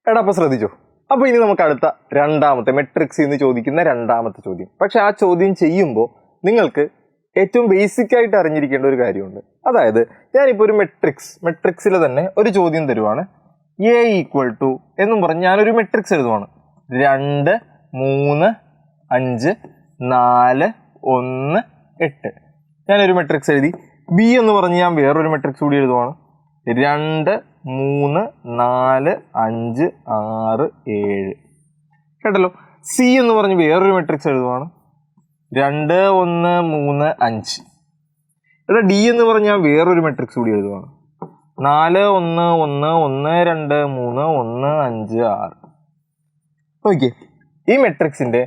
എടാ അപ്പോൾ ശ്രദ്ധിച്ചോ. അപ്പോൾ ഇനി നമുക്ക് അടുത്ത രണ്ടാമത്തെ മെട്രിക്സ് എന്ന് ചോദിക്കുന്ന രണ്ടാമത്തെ ചോദ്യം. പക്ഷെ ആ ചോദ്യം ചെയ്യുമ്പോൾ നിങ്ങൾക്ക് ഏറ്റവും ബേസിക് ആയിട്ട് അറിഞ്ഞിരിക്കേണ്ട ഒരു കാര്യമുണ്ട്. അതായത് ഞാനിപ്പോൾ ഒരു മെട്രിക്സിൽ തന്നെ ഒരു ചോദ്യം തരുവാണ്. എ ഈക്വൽ ടു എന്നും പറഞ്ഞ് ഞാനൊരു മെട്രിക്സ് എഴുതുവാണ്. 2 3 5 4 1 8 ഞാനൊരു മെട്രിക്സ് എഴുതി. ബി എന്ന് പറഞ്ഞ് ഞാൻ വേറൊരു മെട്രിക്സ് കൂടി എഴുതുവാണ്. 2 3 4 5 6 7 കേട്ടല്ലോ. സി എന്ന് പറഞ്ഞ് വേറൊരു മെട്രിക്സ് എഴുതുവാണ്. 2 1 3 5. ഇവിടെ ഡി എന്ന് പറഞ്ഞ് ഞാൻ വേറൊരു മെട്രിക്സ് കൂടി എഴുതുവാണ്. 4 1 1 1 2 3 1 5 6. നോക്കിയേ, ഈ മെട്രിക്സിന്റെ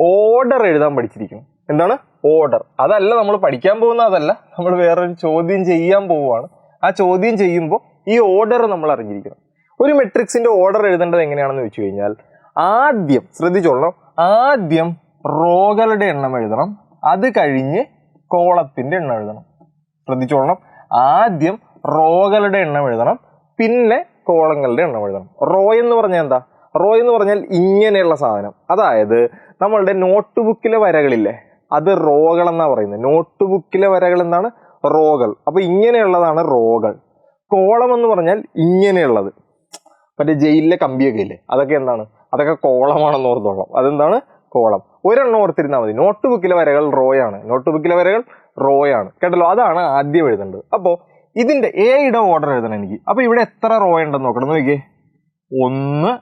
ഓർഡർ എഴുതാൻ പഠിച്ചിരിക്കണം. എന്താണ് ഓർഡർ? അതല്ല നമ്മൾ പഠിക്കാൻ പോകുന്ന, അതല്ല, നമ്മൾ വേറൊരു ചോദ്യം ചെയ്യാൻ പോവുകയാണ്. ആ ചോദ്യം ചെയ്യുമ്പോൾ ഈ ഓർഡർ നമ്മൾ അറിഞ്ഞിരിക്കണം. ഒരു മെട്രിക്സിന്റെ ഓർഡർ എഴുതേണ്ടത് എങ്ങനെയാണെന്ന് വെച്ച് കഴിഞ്ഞാൽ ആദ്യം ശ്രദ്ധിച്ചോളണം, ആദ്യം റോകളുടെ എണ്ണം എഴുതണം, അത് കഴിഞ്ഞ് കോളത്തിന്റെ എണ്ണം എഴുതണം. ശ്രദ്ധിച്ചോളണം, ആദ്യം റോകളുടെ എണ്ണം എഴുതണം, പിന്നെ കോളങ്ങളുടെ എണ്ണം എഴുതണം. റോ എന്ന് പറഞ്ഞാൽ എന്താ? റോ എന്ന് പറഞ്ഞാൽ ഇങ്ങനെയുള്ള സാധനം. അതായത് നമ്മളുടെ നോട്ട് ബുക്കിലെ വരകളില്ലേ, അത് റോകൾ എന്നാ പറയുന്നത്. നോട്ട് ബുക്കിലെ വരകൾ എന്താണ്? റോകൾ. അപ്പൊ ഇങ്ങനെയുള്ളതാണ് റോകൾ. കോളം എന്ന് പറഞ്ഞാൽ ഇങ്ങനെയുള്ളത്, മറ്റേ ജയിലിലെ കമ്പിയൊക്കെ ഇല്ലേ, അതൊക്കെ എന്താണ്? അതൊക്കെ കോളമാണെന്ന് ഓർത്തോളാം. അതെന്താണ്? കോളം. ഒരെണ്ണം ഓർത്തിരുന്നാൽ മതി. നോട്ട് ബുക്കിലെ വരകൾ റോയാണ്, നോട്ട് ബുക്കിലെ വരകൾ റോയാണ്. കേട്ടല്ലോ, അതാണ് ആദ്യം എഴുതേണ്ടത്. അപ്പോൾ ഇതിന്റെ എയുടെ ഓർഡർ എഴുതണം എനിക്ക്. അപ്പൊ ഇവിടെ എത്ര റോ ഉണ്ടെന്ന് നോക്കണം. നോക്കിയേ, 1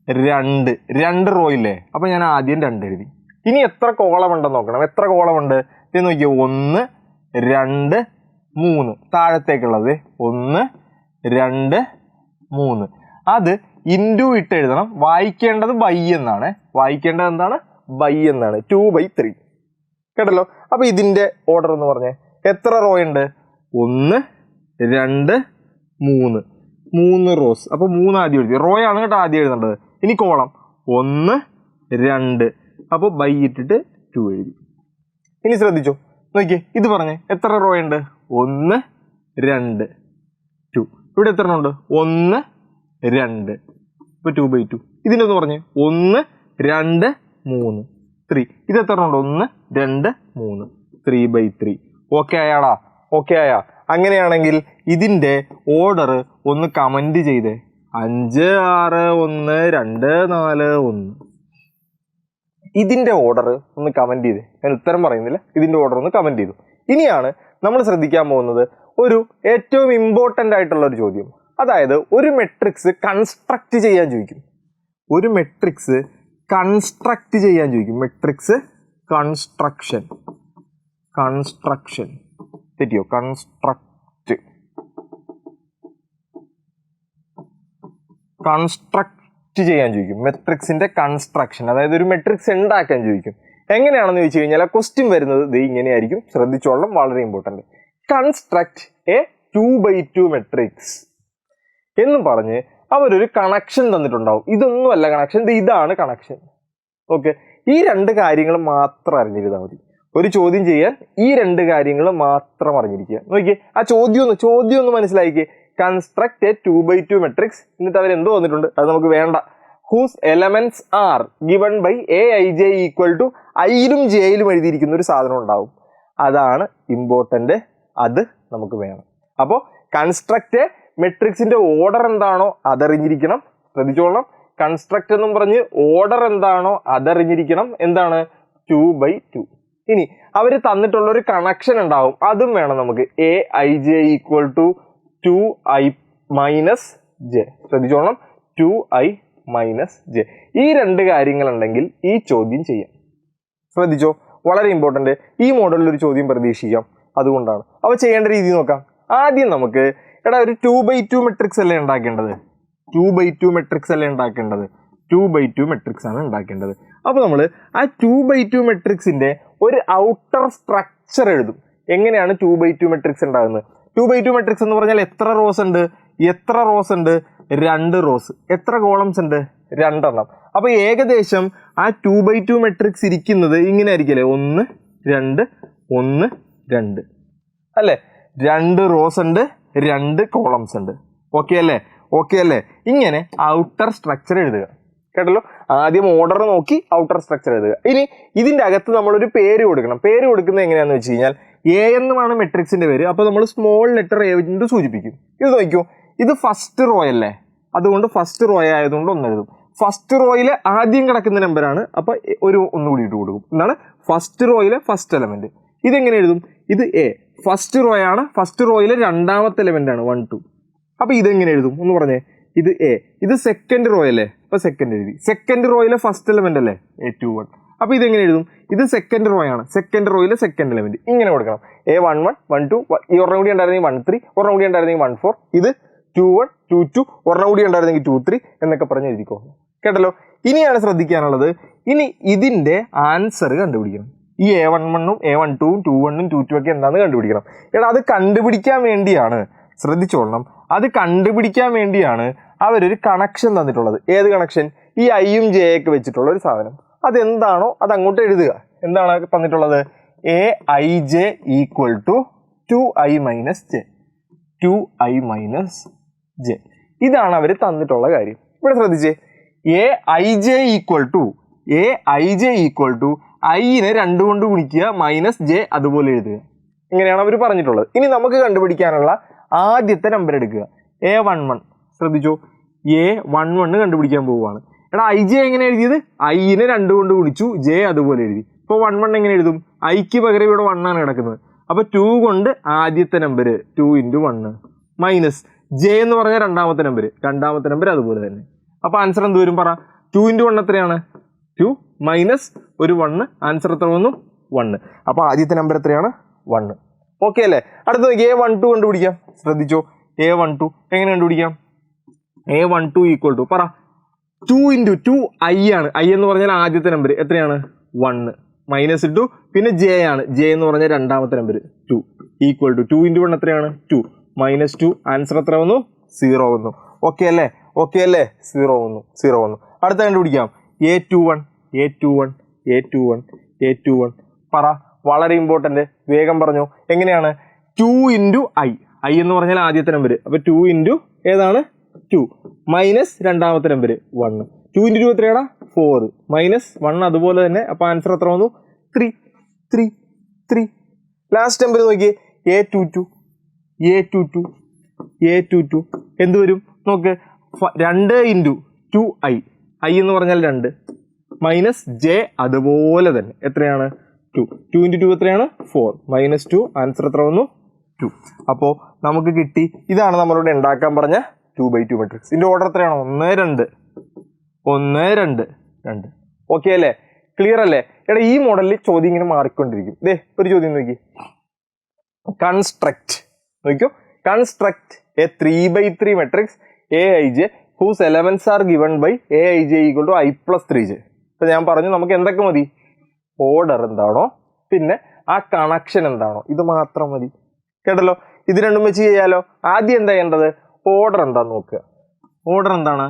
2 റോ ഇല്ലേ? അപ്പൊ ഞാൻ ആദ്യം 2 എഴുതി. ഇനി എത്ര കോളം ഉണ്ടെന്ന് നോക്കണം. എത്ര കോളം ഉണ്ട് ഇത് നോക്കിയേ. 1 2 3 താഴത്തേക്കുള്ളത് 1 2 3. അത് ഇൻറ്റു ഇട്ട് എഴുതണം. വായിക്കേണ്ടത് ബൈ എന്നാണ്. വായിക്കേണ്ടത് എന്താണ്? ബൈ എന്നാണ്. 2/3. കേട്ടല്ലോ. അപ്പൊ ഇതിന്റെ ഓർഡർ എന്ന് പറഞ്ഞേ എത്ര റോ ഉണ്ട്? 1 2 3 3 റോസ്. അപ്പൊ 3 ആദ്യം എഴുതി. റോ ആണ് കേട്ടോ ആദ്യം എഴുതേണ്ടത്. ഇനി കോളം 1 2. അപ്പോൾ ബൈ ഇട്ടിട്ട് 2 എഴുതി. ഇനി ശ്രദ്ധിച്ചോ, നോക്കിയേ, ഇത് പറഞ്ഞേ എത്ര റോ ഉണ്ട്? 1 2 2. ഇവിടെ എത്ര ഉണ്ട്? 1 2. ഇപ്പൊ 2/2. ഇതിൻ്റെ ഒന്ന് പറഞ്ഞേ 1 2 3 3. ഇത് എത്ര ഉണ്ട്? 1 2 3 3/3. ഓക്കെ ആയാടാ? ഓക്കെ ആയാ? അങ്ങനെയാണെങ്കിൽ ഇതിന്റെ ഓർഡർ ഒന്ന് കമന്റ് ചെയ്തേ. 5 6 1 2 4 1. ഇതിന്റെ ഓർഡർ ഒന്ന് കമന്റ് ചെയ്തേ. ഞാൻ ഉത്തരം പറയുന്നില്ല, ഇതിന്റെ ഓർഡർ ഒന്ന് കമന്റ് ചെയ്തു. ഇനിയാണ് നമ്മൾ ശ്രദ്ധിക്കാൻ പോകുന്നത് ഒരു ഏറ്റവും ഇമ്പോർട്ടൻ്റ് ആയിട്ടുള്ള ഒരു ചോദ്യം. അതായത് ഒരു മെട്രിക്സ് കൺസ്ട്രക്ട് ചെയ്യാൻ ചോദിക്കും. ഒരു മെട്രിക്സ് കൺസ്ട്രക്ട് ചെയ്യാൻ ചോദിക്കും. Matrix construction. തെറ്റിയോ? കൺസ്ട്രക്ട് ചെയ്യാൻ ചോദിക്കും. മെട്രിക്സിന്റെ കൺസ്ട്രക്ഷൻ, അതായത് ഒരു മെട്രിക്സ് ഉണ്ടാക്കാൻ ചോദിക്കും. എങ്ങനെയാണെന്ന് ചോദിച്ചു കഴിഞ്ഞാൽ ആ ക്വസ്റ്റ്യൻ വരുന്നത് ഇത് ഇങ്ങനെയായിരിക്കും. ശ്രദ്ധിച്ചോളണം, വളരെ ഇമ്പോർട്ടൻ്റ്. കൺസ്ട്രക്ട് എ 2/2 മെട്രിക്സ് എന്ന് പറഞ്ഞ് അവരൊരു കണക്ഷൻ തന്നിട്ടുണ്ടാവും. ഇതൊന്നുമല്ല കണക്ഷൻ, ഇതാണ് കണക്ഷൻ. ഓക്കെ, ഈ 2 കാര്യങ്ങൾ മാത്രം അറിഞ്ഞിരുന്നാൽ മതി. ഒരു ചോദ്യം ചെയ്യാൻ ഈ 2 കാര്യങ്ങൾ മാത്രം അറിഞ്ഞിരിക്കുക. നോക്കിയേ, ആ ചോദ്യം ഒന്ന് മനസ്സിലാക്കിയേ. Construct A 2/2 matrix. എന്നിട്ട് അവർ എന്തോ വന്നിട്ടുണ്ട്, അത് നമുക്ക് വേണ്ട. Whose elements are given by aij equal to ഐയിലും ജെയിലും എഴുതിയിരിക്കുന്ന ഒരു സാധനം ഉണ്ടാവും. അതാണ് ഇമ്പോർട്ടൻ്റ്, അത് നമുക്ക് വേണം. അപ്പോൾ കൺസ്ട്രക്ട് എ മെട്രിക്സിന്റെ ഓർഡർ എന്താണോ അതറിഞ്ഞിരിക്കണം. ശ്രദ്ധിച്ചോളണം, കൺസ്ട്രക്ട് എന്നും പറഞ്ഞ് ഓർഡർ എന്താണോ അതറിഞ്ഞിരിക്കണം. എന്താണ്? 2/2. ഇനി അവർ തന്നിട്ടുള്ള ഒരു കണക്ഷൻ ഉണ്ടാവും, അതും വേണം നമുക്ക്. aij equal to 2i minus j. ശ്രദ്ധിച്ചോളണം, 2i മൈനസ് ജെ. ഈ 2 കാര്യങ്ങളുണ്ടെങ്കിൽ ഈ ചോദ്യം ചെയ്യാം. ശ്രദ്ധിച്ചോ, വളരെ ഇമ്പോർട്ടൻ്റ്. ഈ മോഡലിൽ ഒരു ചോദ്യം പ്രതീക്ഷിക്കാം, അതുകൊണ്ടാണ്. അപ്പോൾ ചെയ്യേണ്ട രീതി നോക്കാം. ആദ്യം നമുക്ക് ഒരു 2/2 മെട്രിക്സ് അല്ലേ ഉണ്ടാക്കേണ്ടത്? 2/2 മെട്രിക്സ് അല്ലേ ഉണ്ടാക്കേണ്ടത്? 2/2 മെട്രിക്സ് ആണ് ഉണ്ടാക്കേണ്ടത്. അപ്പോൾ നമ്മൾ ആ 2/2 മെട്രിക്സിന്റെ ഒരു ഔട്ടർ സ്ട്രക്ചർ എഴുതും. എങ്ങനെയാണ് 2/2 മെട്രിക്സ് ഉണ്ടാകുന്നത്? 2/2 മെട്രിക്സ് എന്ന് പറഞ്ഞാൽ എത്ര റോസ് ഉണ്ട്? 2 റോസ്. എത്ര കോളംസ് ഉണ്ട്? 2 എണ്ണം. അപ്പൊ ഏകദേശം ആ 2/2 മെട്രിക്സ് ഇരിക്കുന്നത് ഇങ്ങനെ ആയിരിക്കല്ലേ? 1 2 1 2 അല്ലേ? 2 റോസ് ഉണ്ട്, 2 കോളംസ് ഉണ്ട്. ഓക്കെ അല്ലേ? ഓക്കെ അല്ലേ? ഇങ്ങനെ ഔട്ടർ സ്ട്രക്ചർ എഴുതുക. കേട്ടല്ലോ? ആദ്യം ഓർഡർ നോക്കി ഔട്ടർ സ്ട്രക്ചർ എഴുതുക. ഇനി ഇതിൻ്റെ അകത്ത് നമ്മളൊരു പേര് കൊടുക്കണം. പേര് കൊടുക്കുന്നത് എങ്ങനെയാണെന്ന് വെച്ച് കഴിഞ്ഞാൽ എ എന്നുമാണ് മെട്രിക്സിൻ്റെ പേര്. അപ്പോൾ നമ്മൾ സ്മോൾ ലെറ്റർ എ കൊണ്ട് സൂചിപ്പിക്കും. ഇത് നോക്കൂ, ഇത് ഫസ്റ്റ് റോ അല്ലേ, അതുകൊണ്ട് ഫസ്റ്റ് റോ ആയതുകൊണ്ട് ഒന്ന് എഴുതും. ഫസ്റ്റ് റോയിൽ ആദ്യം കിടക്കുന്ന നമ്പറാണ്, അപ്പോൾ ഒന്നുകൂടി ഇട്ട് കൊടുക്കും. എന്താണ്? ഫസ്റ്റ് റോയിലെ ഫസ്റ്റ് എലമെന്റ്. ഇതെങ്ങനെ എഴുതും? ഇത് എ ഫസ്റ്റ് റോ ആണ്, ഫസ്റ്റ് റോയിലെ രണ്ടാമത്തെ എലമെന്റ് ആണ് 1 2. അപ്പോൾ ഇതെങ്ങനെ എഴുതും ഒന്ന് പറഞ്ഞേ. ഇത് എ, ഇത് സെക്കൻഡ് റോ അല്ലേ, അപ്പോൾ സെക്കൻഡ് എഴുതി. സെക്കൻഡ് റോയിലെ ഫസ്റ്റ് എലമെന്റ് അല്ലേ A21. അപ്പോൾ ഇതെങ്ങനെ എഴുതും? ഇത് സെക്കൻഡ് റോ ആണ്, സെക്കൻഡ് റോയിലെ സെക്കൻഡ് എലമെന്റ്. ഇങ്ങനെ കൊടുക്കണം. A11 12, ഈ ഒരെണ്ണം കൂടി ഉണ്ടായിരുന്നെങ്കിൽ 13, ഒരെണ്ണം കൂടി ഉണ്ടായിരുന്നെങ്കിൽ 14, ഇത് 21 22, ഒരെണ്ണം കൂടി ഉണ്ടായിരുന്നെങ്കിൽ 23 എന്നൊക്കെ പറഞ്ഞ് എഴുതിക്കോ. കേട്ടല്ലോ? ഇനിയാണ് ശ്രദ്ധിക്കാനുള്ളത്. ഇനി ഇതിന്റെ ആൻസർ കണ്ടുപിടിക്കണം. ഈ A11ഉം A12ഉം 21ഉം 22 ഒക്കെ എന്താണെന്ന് കണ്ടുപിടിക്കണം. അത് കണ്ടുപിടിക്കാൻ വേണ്ടിയാണ്, ശ്രദ്ധിച്ചോളണം, അത് കണ്ടുപിടിക്കാൻ വേണ്ടിയാണ് അവരൊരു കണക്ഷൻ തന്നിട്ടുള്ളത്. ഏത് കണക്ഷൻ? ഈ ഐയും ജെ ഒക്കെ വെച്ചിട്ടുള്ള ഒരു സാധനം. അതെന്താണോ അത് അങ്ങോട്ട് എഴുതുക. എന്താണ് തന്നിട്ടുള്ളത്? AIJ equal to 2I minus J, 2I minus J. ഇതാണ് അവർ തന്നിട്ടുള്ള കാര്യം. ഇവിടെ ശ്രദ്ധിച്ചേ, AIJ ഈക്വൽ ടു ഐനെ 2 കൊണ്ട് ഗുണിക്കുക മൈനസ് ജെ അതുപോലെ എഴുതുക. ഇങ്ങനെയാണ് അവർ പറഞ്ഞിട്ടുള്ളത്. ഇനി നമുക്ക് കണ്ടുപിടിക്കാനുള്ള ആദ്യത്തെ നമ്പർ എടുക്കുക, A11. ശ്രദ്ധിച്ചോ, A11 കണ്ടുപിടിക്കാൻ പോവുകയാണ്. IJ എങ്ങനെ എഴുതിയത്? ഐനെ 2 കൊണ്ട് ഗുണിച്ചു, ജെ അതുപോലെ എഴുതി. ഇപ്പോൾ 11 എങ്ങനെ എഴുതും? ഐക്ക് പകരം ഇവിടെ 1 ആണ് കിടക്കുന്നത്. അപ്പോൾ 2 കൊണ്ട് ആദ്യത്തെ നമ്പർ 2 × 1 മൈനസ് ജെ എന്ന് പറഞ്ഞാൽ രണ്ടാമത്തെ നമ്പർ അതുപോലെ തന്നെ. അപ്പോൾ ആൻസർ എന്ത് വരും പറ? 2 × 1 എത്രയാണ്? 2 മൈനസ് ഒരു 1, ആൻസർ എത്ര വന്നു? 1. അപ്പോൾ ആദ്യത്തെ നമ്പർ എത്രയാണ്? 1. ഓക്കെ അല്ലേ? അടുത്ത A12 കണ്ടുപിടിക്കാം. ശ്രദ്ധിച്ചോ, A12 എങ്ങനെ കണ്ടുപിടിക്കാം? A12 ഈക്വൽ ടു പറ 2 × 2 ഐ ആണ്. ഐ എന്ന് പറഞ്ഞാൽ ആദ്യത്തെ നമ്പർ എത്രയാണ്? 1 മൈനസ് 2, പിന്നെ ജെ ആണ്. ജെ എന്ന് പറഞ്ഞാൽ രണ്ടാമത്തെ നമ്പർ 2 ഈക്വൽ ടു 2 × 1 എത്രയാണ്? 2 മൈനസ് 2, ആൻസർ എത്ര വന്നു? 0 വന്നു. ഓക്കെ അല്ലേ? 0 വന്നു. അടുത്ത കണ്ടുപിടിക്കാം. A21 പറ, വളരെ ഇമ്പോർട്ടൻ്റ്, വേഗം പറഞ്ഞു. എങ്ങനെയാണ്? 2 × ഐ എന്ന് പറഞ്ഞാൽ ആദ്യത്തെ നമ്പർ. അപ്പോൾ 2 × ഏതാണ്? 2 മൈനസ് രണ്ടാമത്തെ നമ്പർ 1. 2 × 2 എത്രയാടാ? 4 മൈനസ് 1 അതുപോലെ തന്നെ. അപ്പോൾ ആൻസർ എത്ര വന്നു? 3. ലാസ്റ്റ് നമ്പർ നോക്കിയേ, A22 എന്ത് വരും നോക്ക്? 2 × 2 ഐ എന്ന് പറഞ്ഞാൽ 2 മൈനസ് ജെ അതുപോലെ തന്നെ എത്രയാണ്? 2. 2 × 2 എത്രയാണ്? 4 മൈനസ് 2, ആൻസർ എത്ര വന്നു? 2. അപ്പോൾ നമുക്ക് കിട്ടി. ഇതാണ് നമ്മളോട് ഉണ്ടാക്കാൻ പറഞ്ഞ 2/2 മെട്രിക്സ്. ഇതിൻ്റെ ഓർഡർ എത്രയാണ്? 1 2 ഓക്കെ അല്ലേ? ക്ലിയർ അല്ലേ? ഈ മോഡലിൽ ചോദ്യം ഇങ്ങനെ മാറിക്കൊണ്ടിരിക്കും. ഒരു ചോദ്യം നോക്കി, construct A 3/3 matrix AIJ whose elements are given by AIJ equal to I plus 3j. ഇപ്പം ഞാൻ പറഞ്ഞു നമുക്ക് എന്തൊക്കെ മതി? ഓർഡർ എന്താണോ, പിന്നെ ആ കണക്ഷൻ എന്താണോ, ഇത് മാത്രം മതി. കേട്ടല്ലോ? ഇത് രണ്ടും വെച്ച് ചെയ്യാലോ. ആദ്യം എന്താ ചെയ്യേണ്ടത്? ഓർഡർ എന്താന്ന് നോക്കുക. ഓർഡർ എന്താണ്?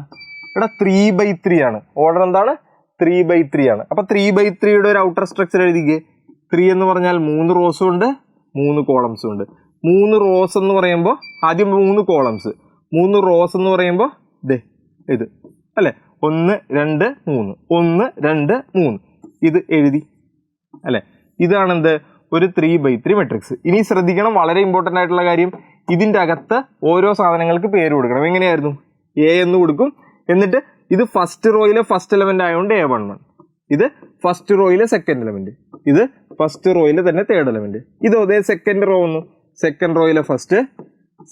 3/3 ആണ്. ഓർഡർ എന്താണ്? 3/3 ആണ്. അപ്പോൾ 3/3യുടെ ഒരു ഔട്ടർ സ്ട്രക്ചർ എഴുതിക്കേ. 3 എന്ന് പറഞ്ഞാൽ 3 റോസും ഉണ്ട്, 3 കോളംസും ഉണ്ട്. 3 റോസ് എന്ന് പറയുമ്പോൾ ആദ്യം 3 കോളംസ്, 3 റോസ് എന്ന് പറയുമ്പോൾ ഇത് അല്ലേ, 1 2 3, 1 2 3 ഇത് എഴുതി അല്ലേ. ഇതാണെന്ത്? ഒരു 3/3 മെട്രിക്സ്. ഇനി ശ്രദ്ധിക്കണം, വളരെ ഇമ്പോർട്ടൻ്റ് ആയിട്ടുള്ള കാര്യം, ഇതിൻ്റെ അകത്ത് ഓരോ സാധനങ്ങൾക്ക് പേര് കൊടുക്കണം. എങ്ങനെയായിരുന്നു? എ എന്ന് കൊടുക്കും, എന്നിട്ട് ഇത് ഫസ്റ്റ് റോയിലെ ഫസ്റ്റ് എലമെന്റ് ആയതുകൊണ്ട് A11, ഇത് ഫസ്റ്റ് റോയിലെ സെക്കൻഡ് എലമെന്റ്, ഇത് ഫസ്റ്റ് റോയിലെ തന്നെ തേർഡ് എലമെന്റ്. ഇത് അതേ സെക്കൻഡ് റോ ഒന്നും, സെക്കൻഡ് റോയിലെ ഫസ്റ്റ്,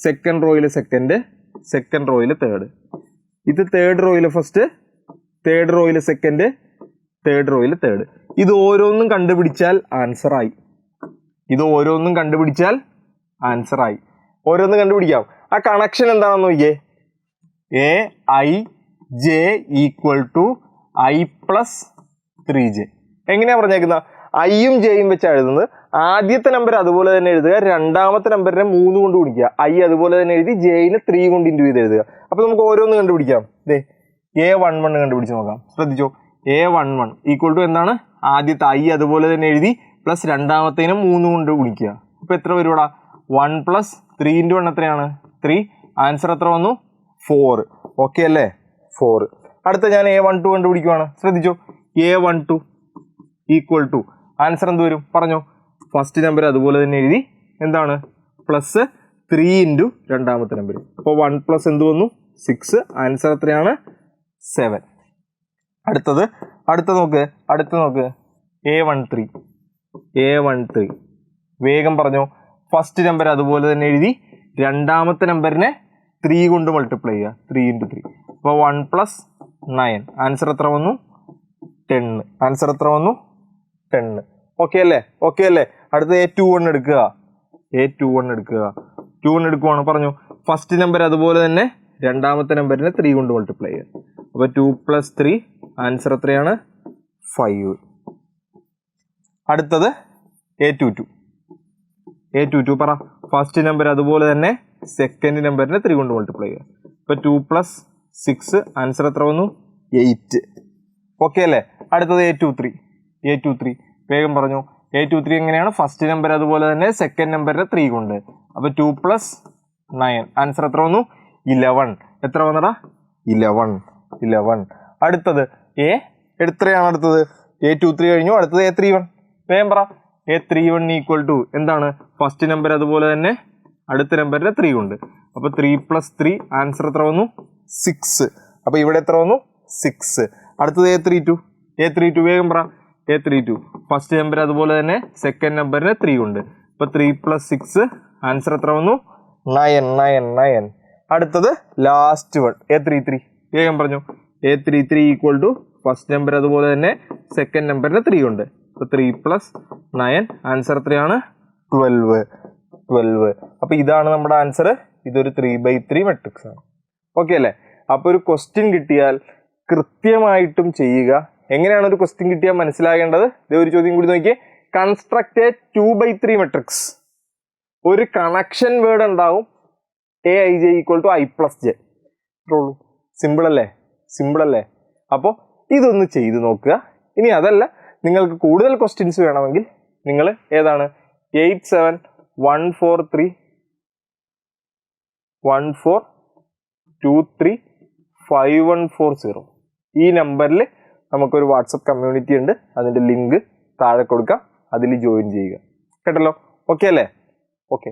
സെക്കൻഡ് റോയിലെ സെക്കൻഡ്, സെക്കൻഡ് റോയിലെ തേർഡ്. ഇത് തേർഡ് റോയിലെ ഫസ്റ്റ്, തേർഡ് റോയിലെ സെക്കൻഡ്, തേർഡ് റോയിലെ തേർഡ്. ഇത് ഓരോന്നും കണ്ടുപിടിച്ചാൽ ആൻസറായി. ഓരോന്നും കണ്ടുപിടിക്കാം. ആ കണക്ഷൻ എന്താണെന്ന് നോക്കിയേ. AIJ equal to I plus 3j. എങ്ങനെയാ പറഞ്ഞേക്കുന്ന? ഐയും ജെയും വെച്ചാണ് എഴുതുന്നത്. ആദ്യത്തെ നമ്പർ അതുപോലെ തന്നെ എഴുതുക, രണ്ടാമത്തെ നമ്പറിനെ 3 കൊണ്ട് ഗുണിക്കുക, ഐ അതുപോലെ തന്നെ എഴുതി, ജെയിനെ 3 കൊണ്ട് ഇൻറ്റു ചെയ്ത് എഴുതുക. അപ്പോൾ നമുക്ക് ഓരോന്ന് കണ്ടുപിടിക്കാം. A11 കണ്ടുപിടിച്ച് നോക്കാം. ശ്രദ്ധിച്ചോ, A11 ഈക്വൽ ടു എന്താണ്? ആദ്യത്തെ ഐ അതുപോലെ തന്നെ എഴുതി, പ്ലസ് രണ്ടാമത്തേനും 3 കൊണ്ട് ഗുണിക്കുക. അപ്പോൾ എത്ര വരും? 1 + 3 × 1 എത്രയാണ്? 3. ആൻസർ എത്ര വന്നു? 4. ഓക്കെ അല്ലേ? 4. അടുത്ത ഞാൻ A12 കണ്ടുപിടിക്കുവാണ്. ശ്രദ്ധിച്ചോ, A12 ഈക്വൽ ടു ആൻസർ എന്ത് വരും പറഞ്ഞോ? ഫസ്റ്റ് നമ്പർ അതുപോലെ തന്നെ എഴുതി, എന്താണ് പ്ലസ് 3 ഇൻറ്റു രണ്ടാമത്തെ നമ്പർ. അപ്പോൾ 1 പ്ലസ് എന്ത് വന്നു? 6. ആൻസർ എത്രയാണ്? 7. അടുത്ത നോക്ക് A13 വേഗം പറഞ്ഞോ. ഫസ്റ്റ് നമ്പർ അതുപോലെ തന്നെ എഴുതി, രണ്ടാമത്തെ നമ്പറിനെ 3 കൊണ്ട് മൾട്ടിപ്ലൈ ചെയ്യുക. 3 ഇൻറ്റു 3. അപ്പോൾ 1 പ്ലസ് 9. ആൻസർ എത്ര വന്നു? 10. ഓക്കെ അല്ലേ? അടുത്ത A21 എടുക്കുക. A21 എടുക്കുവാണ്. പറഞ്ഞു ഫസ്റ്റ് നമ്പർ അതുപോലെ തന്നെ രണ്ടാമത്തെ നമ്പറിനെ 3 കൊണ്ട് മൾട്ടിപ്ലൈ ചെയ്യുക. അപ്പോൾ 2 പ്ലസ് 3. ആൻസർ എത്രയാണ്? 5. അടുത്തത് A22 പറ. ഫസ്റ്റ് നമ്പർ അതുപോലെ തന്നെ സെക്കൻഡ് നമ്പറിനെ 3 കൊണ്ട് മൾട്ടിപ്ലൈ ചെയ്യുക. അപ്പോൾ 2 പ്ലസ് 6. ആൻസർ എത്ര വന്നു? 8. ഓക്കെ അല്ലേ? അടുത്തത് A23 വേഗം പറഞ്ഞു. A23 എങ്ങനെയാണ്? ഫസ്റ്റ് നമ്പർ അതുപോലെ തന്നെ സെക്കൻഡ് നമ്പറിനെ 3 കൊണ്ട്. അപ്പോൾ 2 പ്ലസ് 9. ആൻസർ എത്ര വന്നു? 11. എത്ര വന്നടാ? 11. അടുത്തത് എത്രയാണ്? അടുത്തത് A23 കഴിഞ്ഞു. അടുത്തത് A31 വേഗം പറ. A31 ഈക്വൽ ടു എന്താണ്? ഫസ്റ്റ് നമ്പർ അതുപോലെ തന്നെ അടുത്ത നമ്പറിനെ 3 കൊണ്ട്. അപ്പോൾ 3 പ്ലസ് 3. ആൻസർ എത്ര വന്നു? 6. അപ്പോൾ ഇവിടെ എത്ര വന്നു? 6. അടുത്തത് A32 വേഗം പറ. A32 ഫസ്റ്റ് നമ്പർ അതുപോലെ തന്നെ സെക്കൻഡ് നമ്പറിനെ 3 കൊണ്ട്. അപ്പോൾ 3 പ്ലസ് 6. ആൻസർ എത്ര വന്നു? 9. അടുത്തത് ലാസ്റ്റ് വൺ A33 വേഗം പറഞ്ഞു. A33 equal to first number അതുപോലെ തന്നെ സെക്കൻഡ് നമ്പറിനെ 3 കൊണ്ട്. അപ്പോൾ 3 പ്ലസ് 9. ആൻസർ എത്രയാണ്? 12. അപ്പോൾ ഇതാണ് നമ്മുടെ ആൻസർ. ഇതൊരു 3/3 മെട്രിക്സ് ആണ്. ഓക്കെ അല്ലേ? അപ്പോൾ ഒരു ക്വസ്റ്റ്യൻ കിട്ടിയാൽ കൃത്യമായിട്ടും ചെയ്യുക. എങ്ങനെയാണ് ഒരു ക്വസ്റ്റ്യൻ കിട്ടിയാൽ മനസ്സിലാകേണ്ടത്? ഇതേ ഒരു ചോദ്യം കൂടി നോക്കിയേ. Construct a 2/3 matrix. ഒരു കണക്ഷൻ വേർഡ് ഉണ്ടാവും. Aij equal to I plus j. Simple അല്ലേ? അപ്പോൾ ഇതൊന്ന് ചെയ്ത് നോക്കുക. ഇനി അതല്ല, നിങ്ങൾക്ക് കൂടുതൽ ക്വസ്റ്റ്യൻസ് വേണമെങ്കിൽ നിങ്ങൾ ഏതാണ് 871314235140 ഈ നമ്പറിൽ നമുക്കൊരു വാട്സപ്പ് കമ്മ്യൂണിറ്റി ഉണ്ട്. അതിൻ്റെ ലിങ്ക് താഴെ കൊടുക്കാം. അതിൽ ജോയിൻ ചെയ്യുക. കേട്ടല്ലോ? ഓക്കെ അല്ലേ? ഓക്കെ.